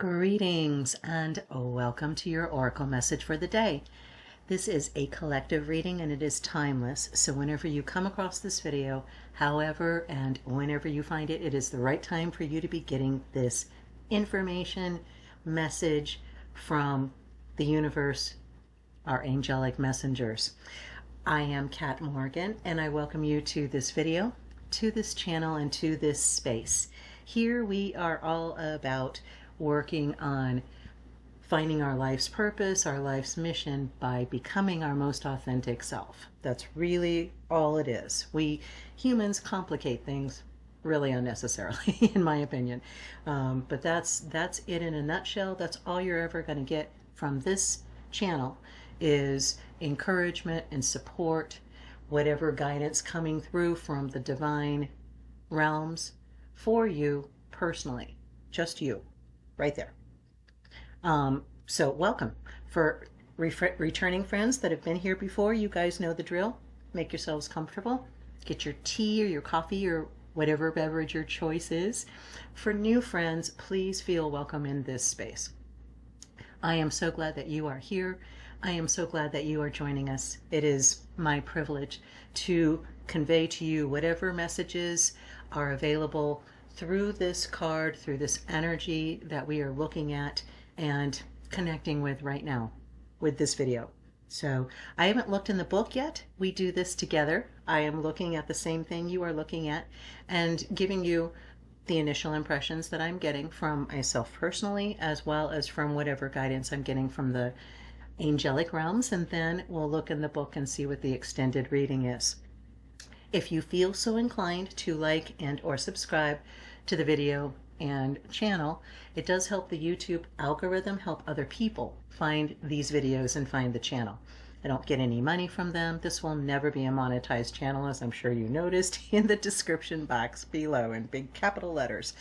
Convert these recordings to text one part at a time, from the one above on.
Greetings and welcome to your Oracle message for the day. This is a collective reading and it is timeless. So whenever you come across this video, however and whenever you find it, it is the right time for you to be getting this information, message from the universe, our angelic messengers. I am Kat Morgan and I welcome you to this video, to this channel, and to this space. Here we are all about working on finding our life's purpose, our life's mission by becoming our most authentic self. That's really all it is. We humans complicate things really unnecessarily, in my opinion. But that's it in a nutshell. That's all you're ever going to get from this channel is encouragement and support, whatever guidance coming through from the divine realms for you personally, just you. Right there. So welcome. For returning friends that have been here before, you guys know the drill. Make yourselves comfortable. Get your tea or your coffee or whatever beverage your choice is. For new friends, please feel welcome in this space. I am so glad that you are here. I am so glad that you are joining us. It is my privilege to convey to you whatever messages are available through this card, through this energy that we are looking at and connecting with right now with this video. So I haven't looked in the book yet. We do this together. I am looking at the same thing you are looking at and giving you the initial impressions that I'm getting from myself personally, as well as from whatever guidance I'm getting from the angelic realms. And then we'll look in the book and see what the extended reading is. If you feel so inclined to like and or subscribe to the video and channel, it does help the YouTube algorithm help other people find these videos and find the channel. I don't get any money from them. This will never be a monetized channel, as I'm sure you noticed in the description box below in big capital letters.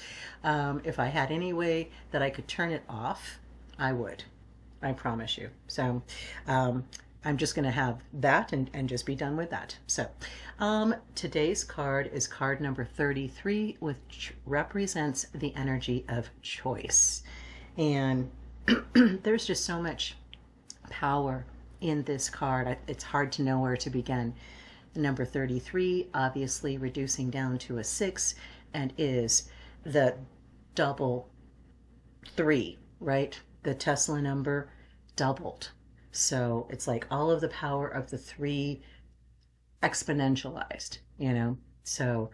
If I had any way that I could turn it off, I would. I promise you. So I'm just going to have that and just be done with that. So today's card is card number 33, which represents the energy of choice. And there's just so much power in this card. It's hard to know where to begin. Number 33, obviously reducing down to a 6, and is the double 3, right? The Tesla number doubled. So it's like all of the power of the 3 exponentialized, you know? So,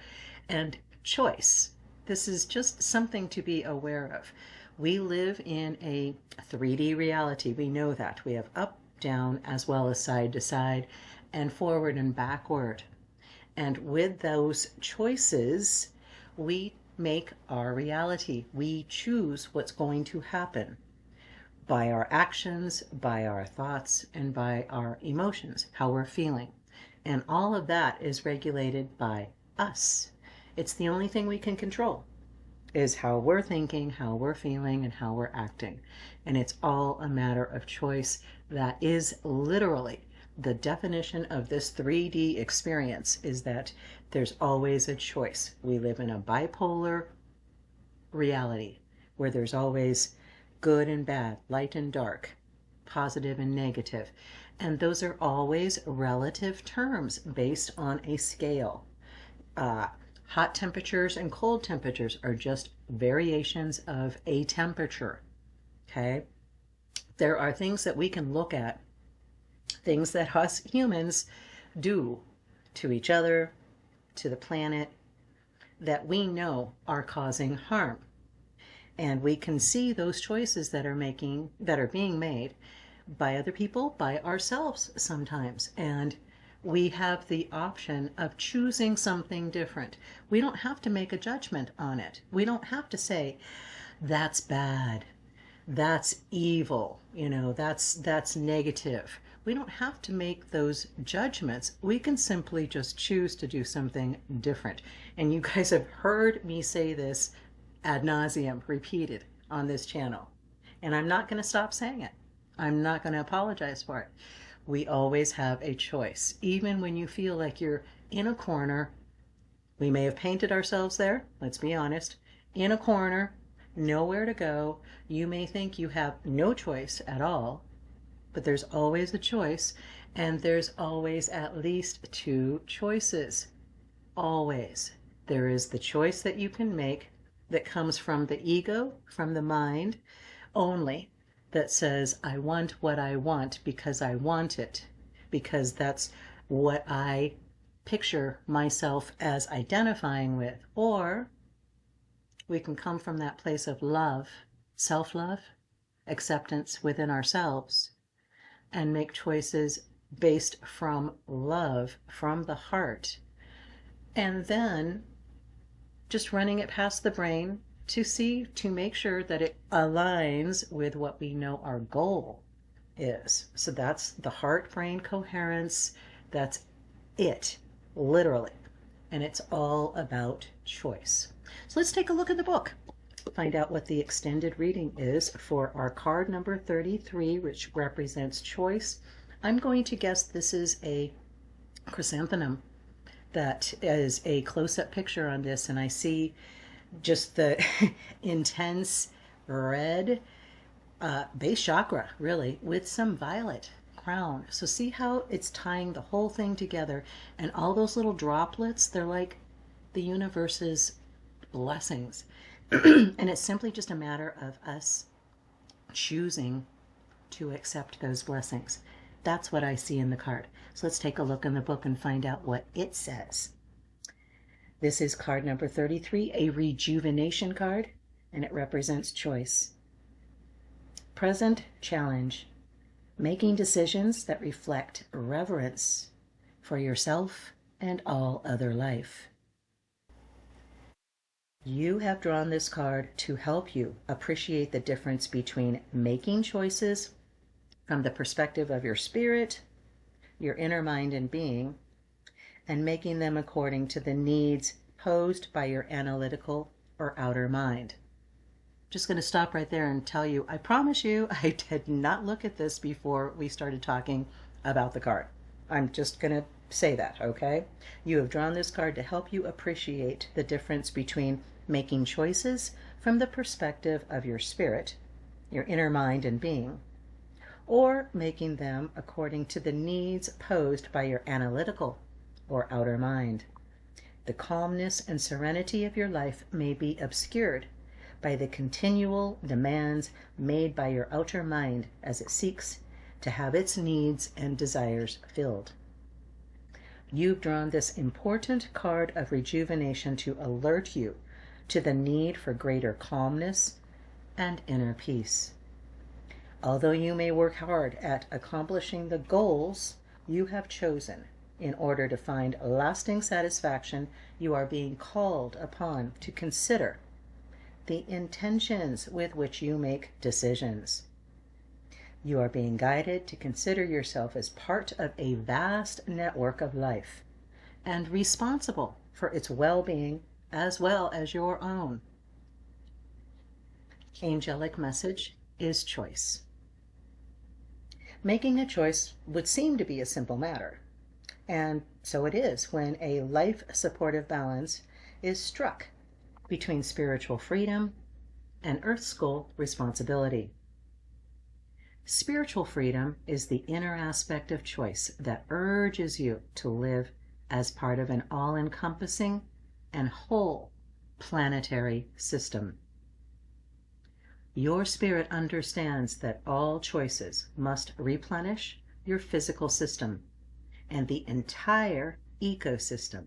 and choice. This is just something to be aware of. We live in a 3D reality. We know that. We have up, down, as well as side to side, and forward and backward. And with those choices, we make our reality. We choose what's going to happen by our actions, by our thoughts, and by our emotions, how we're feeling. And all of that is regulated by us. It's the only thing we can control, is how we're thinking, how we're feeling, and how we're acting. And it's all a matter of choice. That is literally the definition of this 3D experience, is that there's always a choice. We live in a bipolar reality where there's always good and bad, light and dark, positive and negative. And those are always relative terms based on a scale. Hot temperatures and cold temperatures are just variations of a temperature, okay? There are things that we can look at, things that us humans do to each other, to the planet, that we know are causing harm. And we can see those choices that are being made by other people, by ourselves sometimes. And we have the option of choosing something different. We don't have to make a judgment on it. We don't have to say, that's bad, that's evil, you know, that's negative. We don't have to make those judgments. We can simply just choose to do something different. And you guys have heard me say this ad nauseum, repeated on this channel. And I'm not going to stop saying it. I'm not going to apologize for it. We always have a choice. Even when you feel like you're in a corner, we may have painted ourselves there, let's be honest, in a corner, nowhere to go. You may think you have no choice at all, but there's always a choice, and there's always at least two choices. Always. There is the choice that you can make that comes from the ego, from the mind only, that says, I want what I want because I want it, because that's what I picture myself as identifying with. Or we can come from that place of love, self-love, acceptance within ourselves, and make choices based from love, from the heart. And then just running it past the brain to make sure that it aligns with what we know our goal is. So that's the heart-brain coherence. That's it, literally. And it's all about choice. So let's take a look at the book. Find out what the extended reading is for our card number 33, which represents choice. I'm going to guess this is a chrysanthemum. That is a close-up picture on this, and I see just the intense red base chakra, really, with some violet crown. So see how it's tying the whole thing together, and all those little droplets, they're like the universe's blessings. And it's simply just a matter of us choosing to accept those blessings. That's what I see in the card. So let's take a look in the book and find out what it says. This is card number 33, a rejuvenation card, and it represents choice. Present challenge, making decisions that reflect reverence for yourself and all other life. You have drawn this card to help you appreciate the difference between making choices from the perspective of your spirit, your inner mind and being, and making them according to the needs posed by your analytical or outer mind. Just going to stop right there and tell you, I promise you, I did not look at this before we started talking about the card. I'm just going to say that, okay? You have drawn this card to help you appreciate the difference between making choices from the perspective of your spirit, your inner mind and being, or making them according to the needs posed by your analytical or outer mind. The calmness and serenity of your life may be obscured by the continual demands made by your outer mind as it seeks to have its needs and desires filled. You've drawn this important card of rejuvenation to alert you to the need for greater calmness and inner peace. Although you may work hard at accomplishing the goals you have chosen in order to find lasting satisfaction, you are being called upon to consider the intentions with which you make decisions. You are being guided to consider yourself as part of a vast network of life and responsible for its well-being as well as your own. Angelic message is choice. Making a choice would seem to be a simple matter, and so it is when a life-supportive balance is struck between spiritual freedom and earth school responsibility. Spiritual freedom is the inner aspect of choice that urges you to live as part of an all-encompassing and whole planetary system. Your spirit understands that all choices must replenish your physical system and the entire ecosystem.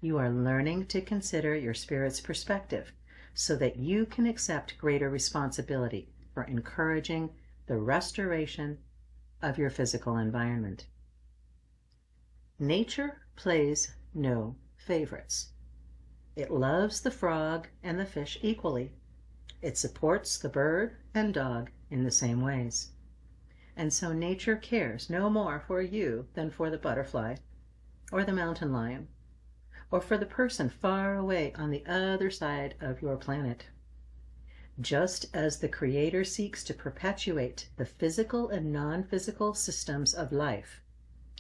You are learning to consider your spirit's perspective so that you can accept greater responsibility for encouraging the restoration of your physical environment. Nature plays no favorites. It loves the frog and the fish equally. It supports the bird and dog in the same ways. And so nature cares no more for you than for the butterfly, or the mountain lion, or for the person far away on the other side of your planet. Just as the Creator seeks to perpetuate the physical and non-physical systems of life,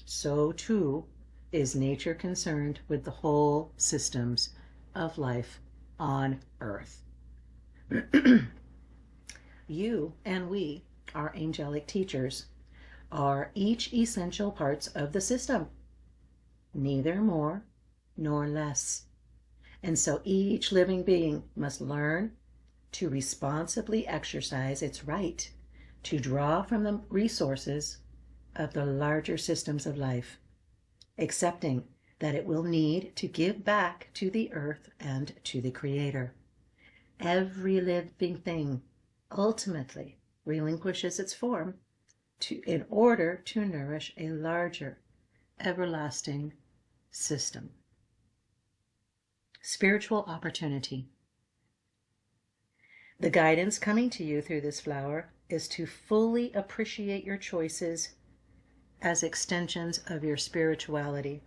so too is nature concerned with the whole systems of life on Earth. You and we, our angelic teachers, are each essential parts of the system, neither more nor less. And so each living being must learn to responsibly exercise its right to draw from the resources of the larger systems of life, accepting that it will need to give back to the earth and to the Creator. Every living thing ultimately relinquishes its form in order to nourish a larger, everlasting system. Spiritual opportunity. The guidance coming to you through this flower is to fully appreciate your choices as extensions of your spirituality.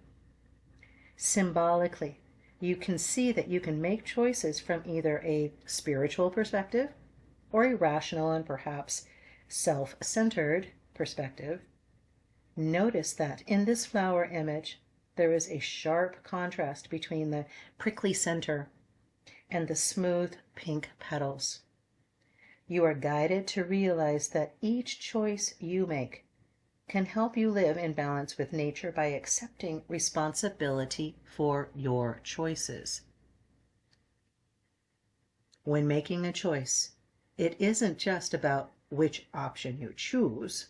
Symbolically, you can see that you can make choices from either a spiritual perspective or a rational and perhaps self-centered perspective. Notice that in this flower image, there is a sharp contrast between the prickly center and the smooth pink petals. You are guided to realize that each choice you make can help you live in balance with nature by accepting responsibility for your choices. When making a choice, it isn't just about which option you choose.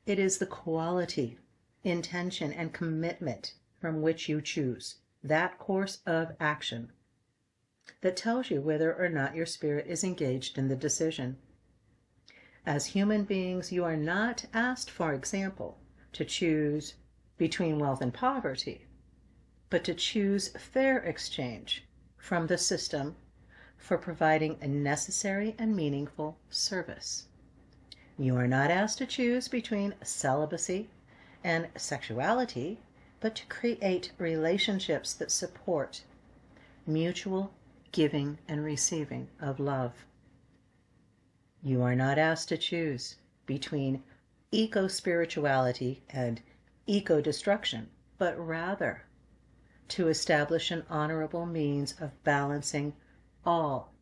It is the quality, intention, and commitment from which you choose that course of action that tells you whether or not your spirit is engaged in the decision. As human beings, you are not asked, for example, to choose between wealth and poverty, but to choose fair exchange from the system for providing a necessary and meaningful service. You are not asked to choose between celibacy and sexuality, but to create relationships that support mutual giving and receiving of love. You are not asked to choose between eco-spirituality and eco-destruction, but rather to establish an honorable means of balancing all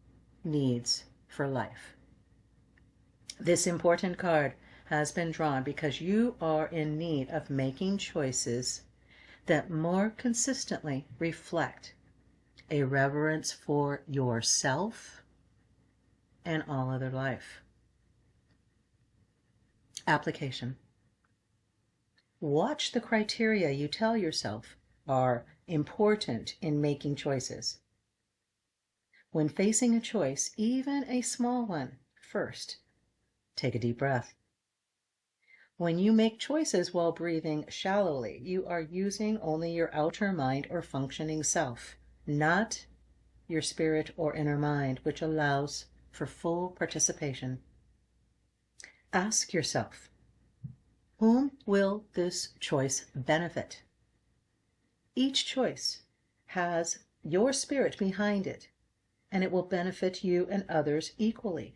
needs for life. This important card has been drawn because you are in need of making choices that more consistently reflect a reverence for yourself and all other life. Application. Watch the criteria you tell yourself are important in making choices. When facing a choice, even a small one, first, take a deep breath. When you make choices while breathing shallowly, you are using only your outer mind or functioning self, not your spirit or inner mind, which allows for full participation. Ask yourself, whom will this choice benefit? Each choice has your spirit behind it, and it will benefit you and others equally.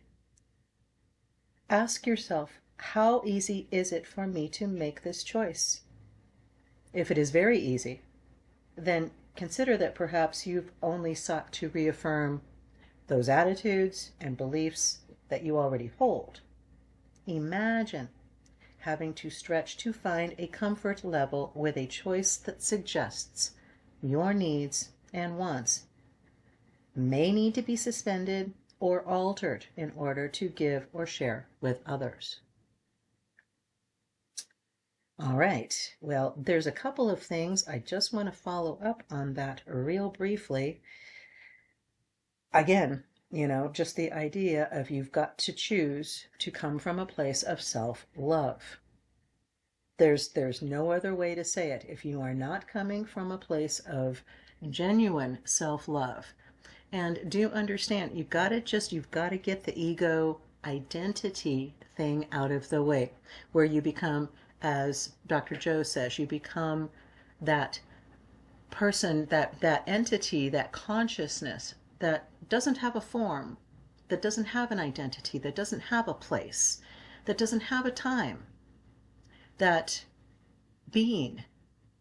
Ask yourself, how easy is it for me to make this choice? If it is very easy, then consider that perhaps you've only sought to reaffirm those attitudes and beliefs that you already hold. Imagine having to stretch to find a comfort level with a choice that suggests your needs and wants may need to be suspended or altered in order to give or share with others. All right, well, there's a couple of things I just want to follow up on that real briefly. Again, just the idea of you've got to choose to come from a place of self-love. There's no other way to say it. If you are not coming from a place of genuine self-love, and do understand, you've got to get the ego identity thing out of the way, where you become, as Dr. Joe says, you become that person, that entity, that consciousness that doesn't have a form, that doesn't have an identity, that doesn't have a place, that doesn't have a time, that being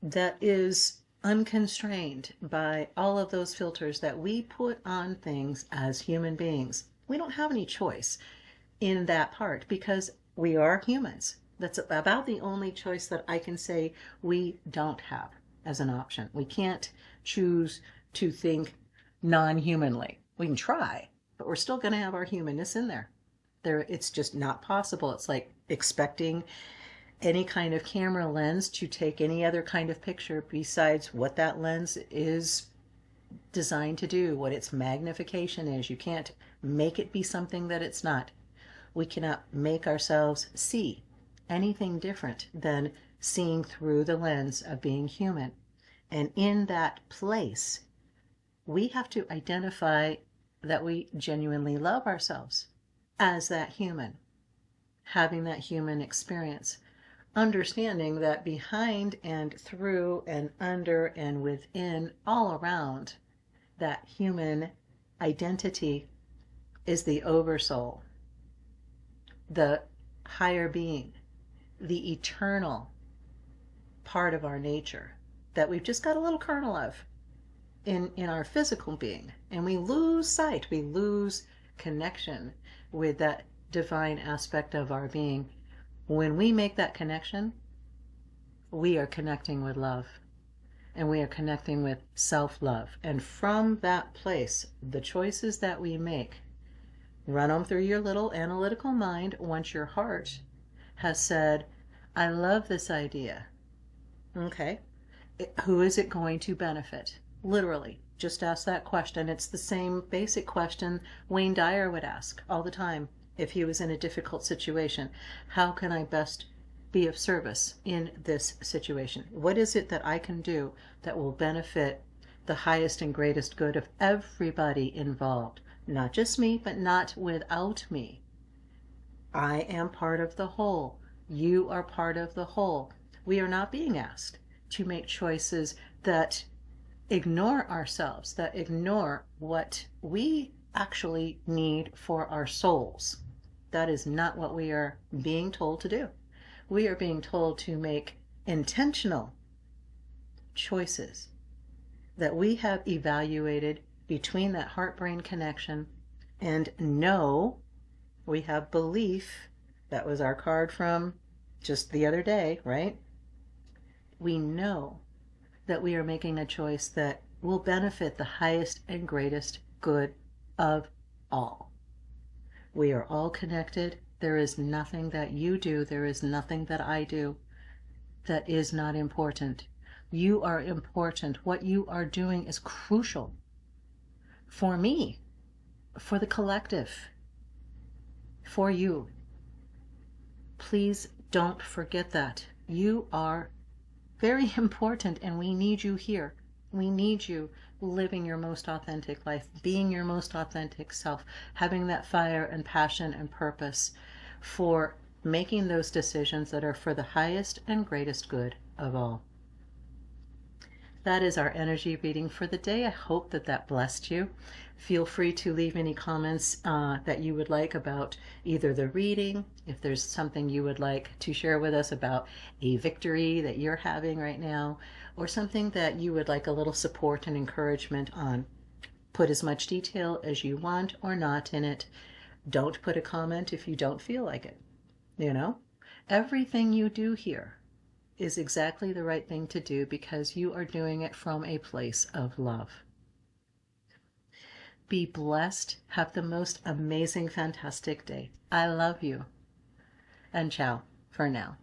that is unconstrained by all of those filters that we put on things as human beings. We don't have any choice in that part because we are humans. That's about the only choice that I can say we don't have as an option. We can't choose to think non-humanly. We can try, but we're still going to have our humanness in there. It's just not possible. It's like expecting any kind of camera lens to take any other kind of picture besides what that lens is designed to do, what its magnification is. You can't make it be something that it's not. We cannot make ourselves see anything different than seeing through the lens of being human. And in that place, we have to identify that we genuinely love ourselves as that human, having that human experience, understanding that behind and through and under and within, all around that human identity is the oversoul, the higher being, the eternal part of our nature that we've just got a little kernel of in our physical being. And we lose sight, we lose connection with that divine aspect of our being. When we make that connection, we are connecting with love, and we are connecting with self-love. And from that place, the choices that we make, run them through your little analytical mind. Once your heart has said, I love this idea, okay, who is it going to benefit? Literally, just ask that question. It's the same basic question Wayne Dyer would ask all the time if he was in a difficult situation. How can I best be of service in this situation? What is it that I can do that will benefit the highest and greatest good of everybody involved? Not just me, but not without me. I am part of the whole. You are part of the whole. We are not being asked to make choices that ignore ourselves, that ignore what we actually need for our souls. That is not what we are being told to do. We are being told to make intentional choices that we have evaluated between that heart-brain connection and know, we have belief. That was our card from just the other day, right? We know that we are making a choice that will benefit the highest and greatest good of all. We are all connected. There is nothing that you do, there is nothing that I do that is not important. You are important. What you are doing is crucial for me, for the collective, for you. Please don't forget that. You are very important, and we need you here. We need you living your most authentic life, being your most authentic self, having that fire and passion and purpose for making those decisions that are for the highest and greatest good of all. That is our energy reading for the day. I hope that that blessed you. Feel free to leave any comments that you would like about either the reading, if there's something you would like to share with us about a victory that you're having right now, or something that you would like a little support and encouragement on. Put as much detail as you want or not in it. Don't put a comment if you don't feel like it. You know, everything you do here is exactly the right thing to do because you are doing it from a place of love. Be blessed. Have the most amazing, fantastic day. I love you. And ciao for now.